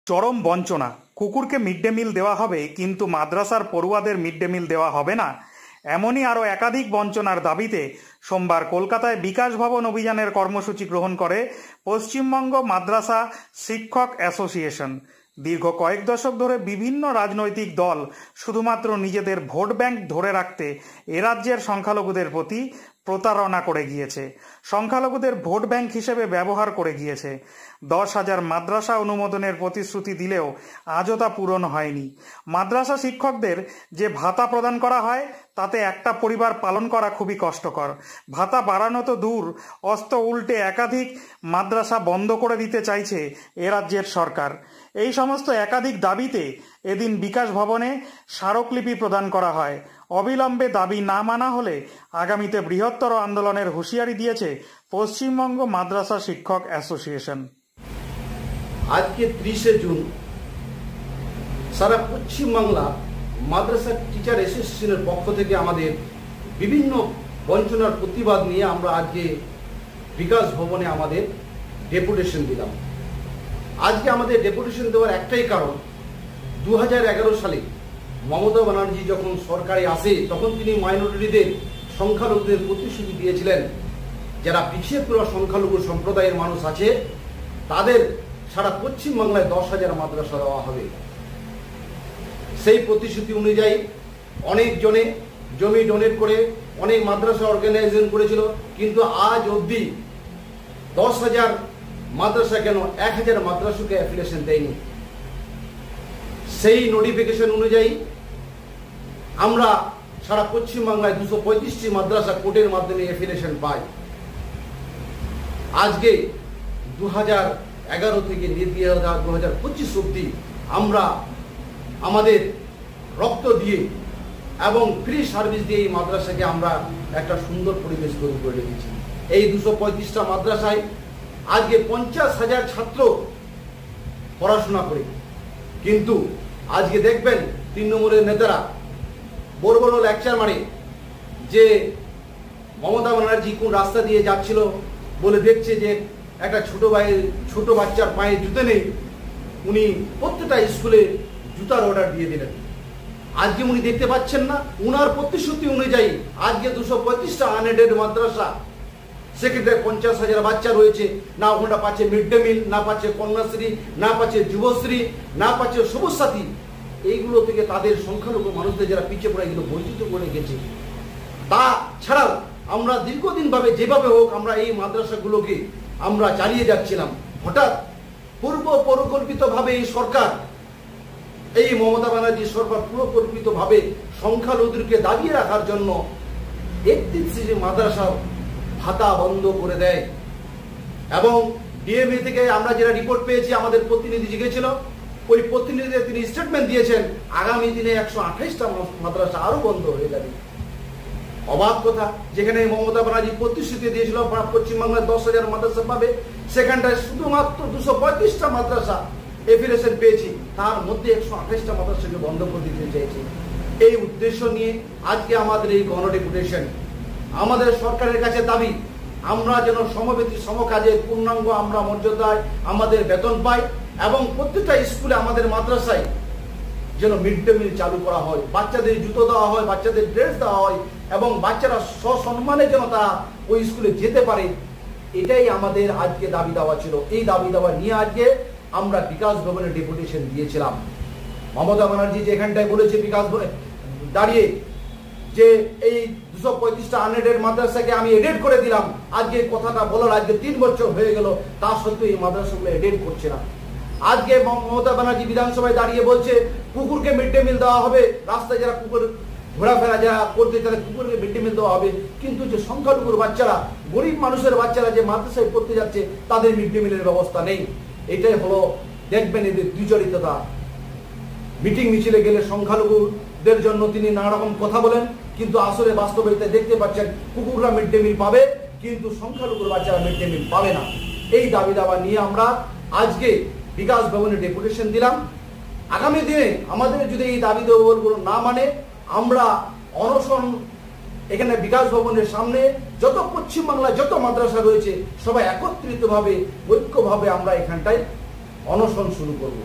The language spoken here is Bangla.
চরম বঞ্চনা। কুকুরকে মিড ডে মিল দেওয়া হবে, কিন্তু মাদ্রাসার পড়ুয়াদের মিড ডে মিল দেওয়া হবে না। এমনই আরও একাধিক বঞ্চনার দাবিতে সোমবার কলকাতায় বিকাশ ভবন অভিযানের কর্মসূচি গ্রহণ করে পশ্চিমবঙ্গ মাদ্রাসা শিক্ষক অ্যাসোসিয়েশন। দীর্ঘ কয়েক দশক ধরে বিভিন্ন রাজনৈতিক দল শুধুমাত্র নিজেদের ভোট ব্যাংক ধরে রাখতে এ রাজ্যের সংখ্যালঘুদের প্রতি প্রতারণা করে গিয়েছে, সংখ্যালঘুদের ভোট ব্যাংক হিসেবে ব্যবহার করে গিয়েছে। 10,000 মাদ্রাসা অনুমোদনের প্রতিশ্রুতি দিলেও আজও তা পূরণ হয়নি। মাদ্রাসা শিক্ষকদের যে ভাতা প্রদান করা হয় তাতে একটা পরিবার পালন করা খুবই কষ্টকর। ভাতা বাড়ানো তো দূর, অস্ত উল্টে একাধিক মাদ্রাসা বন্ধ করে দিতে চাইছে এ রাজ্যের সরকার। এই সমস্ত একাধিক দাবিতে এদিন বিকাশ ভবনে স্মারকলিপি প্রদান করা হয়। অবিলম্বে দাবি না মানা হলে আগামীতে বৃহত্তর আন্দোলনের হুঁশিয়ারি দিয়েছে পশ্চিমবঙ্গ মাদ্রাসা শিক্ষক অ্যাসোসিয়েশন। আজকে 30শে জুন সারা পশ্চিমবাংলা মাদ্রাসা টিচার অ্যাসোসিয়েশনের পক্ষ থেকে আমাদের বিভিন্ন বঞ্চনার প্রতিবাদ নিয়ে আমরা আজকে বিকাশ ভবনে আমাদের ডেপুটেশন দিলাম। আজকে আমাদের ডেপুটেশন দেওয়ার একটাই কারণ, 2011 সালে মমতা ব্যানার্জি যখন সরকারে আসে তখন তিনি মাইনরিটিদের, সংখ্যালঘুদের প্রতিশ্রুতি দিয়েছিলেন যারা পিছিয়ে পড়া সংখ্যালঘু সম্প্রদায়ের মানুষ আছে তাদের সারা পশ্চিমবাংলায় 10,000 মাদ্রাসা দেওয়া হবে। সেই প্রতিশ্রুতি অনুযায়ী অনেকজনে জমি ডোনেট করে অনেক মাদ্রাসা অর্গানাইজেশন করেছিল, কিন্তু আজ অবধি 10,000 মাদ্রাসা কেন 1,000 মাদ্রাসাকে অ্যাফিলিয়েশন দেয়নি। সেই নোটিফিকেশন অনুযায়ী আমরা সারা পশ্চিমবাংলায় 235টি মাদ্রাসা কোর্টের মাধ্যমে অ্যাফিলিয়েশন পাই। আজকে 2011 থেকে 2025 অবধি আমরা আমাদের রক্ত দিয়ে এবং ফ্রি সার্ভিস দিয়ে এই মাদ্রাসাকে আমরা একটা সুন্দর পরিবেশ তৈরি করে রেখেছি। এই 235টা মাদ্রাসায় আজকে 50,000 ছাত্র পড়াশোনা করে, কিন্তু আজকে দেখবেন তৃণমূলের নেতারা বড় বড় লেকচার মারে যে মমতা ব্যানার্জি কোন রাস্তা দিয়ে যাচ্ছিল বলে দেখছে যে একটা ছোট বাচ্চার পায়ে জুতো নেই, উনি প্রত্যেকটা স্কুলে জুতার অর্ডার দিয়ে দিলেন। আজকে উনি দেখতে পাচ্ছেন না, উনার প্রতিশ্রুতি অনুযায়ী আজকে 235টা আনএডেড মাদ্রাসা, সেক্ষেত্রে 50,000 বাচ্চা রয়েছে, না ওখানটা পাচ্ছে মিড ডে মিল, না পাচ্ছে কন্যাশ্রী, না পাচ্ছে যুবশ্রী, না পাচ্ছে সবুজ সাথী। এইগুলো থেকে তাদের সংখ্যালঘু মানুষদের যারা পিছিয়ে পড়ে এগুলো বঞ্চিত করে রেখেছে। তাছাড়াও আমরা দীর্ঘদিন ভাবে যেভাবে হোক আমরা এই মাদ্রাসাগুলোকে আমরা চালিয়ে যাচ্ছিলাম। হঠাৎ পূর্ব পরিকল্পিত ভাবে এই সরকার, এই মমতা ব্যানার্জি সরকার পূর্বপরিকল্পিত ভাবে সংখ্যালঘুদেরকে দাবিয়ে রাখার জন্য 31টি মাদ্রাসা ভাতা বন্ধ করে দেয়। এবং ডিএমই থেকে আমরা যেটা রিপোর্ট পেয়েছি, আমাদের প্রতিনিধি জিজ্ঞেছিল, ওই প্রতিনিধি তিনি স্টেটমেন্ট দিয়েছেন আগামী দিনে 128টা মাদ্রাসা আরো বন্ধ হয়ে যাবে। অবাক কথা, যেখানে মমতা ব্যানার্জি প্রতিশ্রুতি দিয়েছিল পশ্চিমবাংলায় 10,000 মাদ্রাসা পাবে, সেখানটায় শুধুমাত্র 235টা মাদ্রাসা অ্যাফিলিয়েশন পেয়েছি, তার মধ্যে 128টা মাদ্রাসাকে বন্ধ করে দিতে চেয়েছে। এই উদ্দেশ্য নিয়ে আজকে আমাদের এই গণডেপুটেশন। আমাদের সরকারের কাছে দাবি, আমরা যেন সমবেতী সমকাজে পূর্ণাঙ্গ আমরা মর্যাদায় আমাদের বেতন পাই এবং প্রত্যেকটা স্কুলে আমাদের মাদ্রাসায় যেন মিড ডে মিল চালু করা হয়, বাচ্চাদের জুতো দেওয়া হয়, বাচ্চাদের ড্রেস দেওয়া হয় এবং বাচ্চারা সসম্মানে যেন তারা ওই স্কুলে যেতে পারে। এটাই আমাদের আজকে দাবি দেওয়া ছিল। এই দাবি দেওয়া নিয়ে আজকে আমরা বিকাশ ভবনে ডেপুটেশন দিয়েছিলাম। মমতা ব্যানার্জি যেখানটায় বলেছে বিকাশ ভবনে দাঁড়িয়ে যে এই 235টা আনএডেড মাদ্রাসাকে আমি এডেড করে দিলাম, আজকে কথাটা বলার আজকে 3 বছর হয়ে গেল, তা সত্ত্বেও এই মাদ্রাসাগুলো এডেড করছে না। আজকে মমতা ব্যানার্জি বিধানসভায় দাঁড়িয়ে বলছে কুকুরকে মিড ডে মিল দেওয়া হবে, রাস্তায় যারা কুকুর ঘোরাফেরা যারা করতে তাদের কুকুরকে মিড ডে মিল দেওয়া হবে, কিন্তু যে সংখ্যালঘুর বাচ্চারা, গরিব মানুষের বাচ্চারা যে মাদ্রাসায় পড়তে যাচ্ছে তাদের মিড ডে মিলের ব্যবস্থা নেই। এটাই হলো, দেখবেন এদের দ্বিচরিততা। মিটিং মিছিলে গেলে সংখ্যালঘুদের জন্য তিনি নানা রকম কথা বলেন, কিন্তু আসলে বাস্তবিকতা দেখতে পাচ্ছেন কুকুররা মিড ডে মিল পাবে, কিন্তু সংখ্যালঘুর বাচ্চারা মিড ডে মিল পাবে না। এই দাবি দাবা নিয়ে আমরা আজকে বিকাশ ভবনে ডেপুটেশন দিলাম। আগামী দিনে আমাদের যদি এই দাবি দাবাগুলো না মানে, আমরা অনশন এখানে বিকাশ ভবনের সামনে যত পশ্চিমবাংলায় যত মাদ্রাসা রয়েছে সবাই একত্রিতভাবে ঐক্যভাবে আমরা এখানটায় অনশন শুরু করব।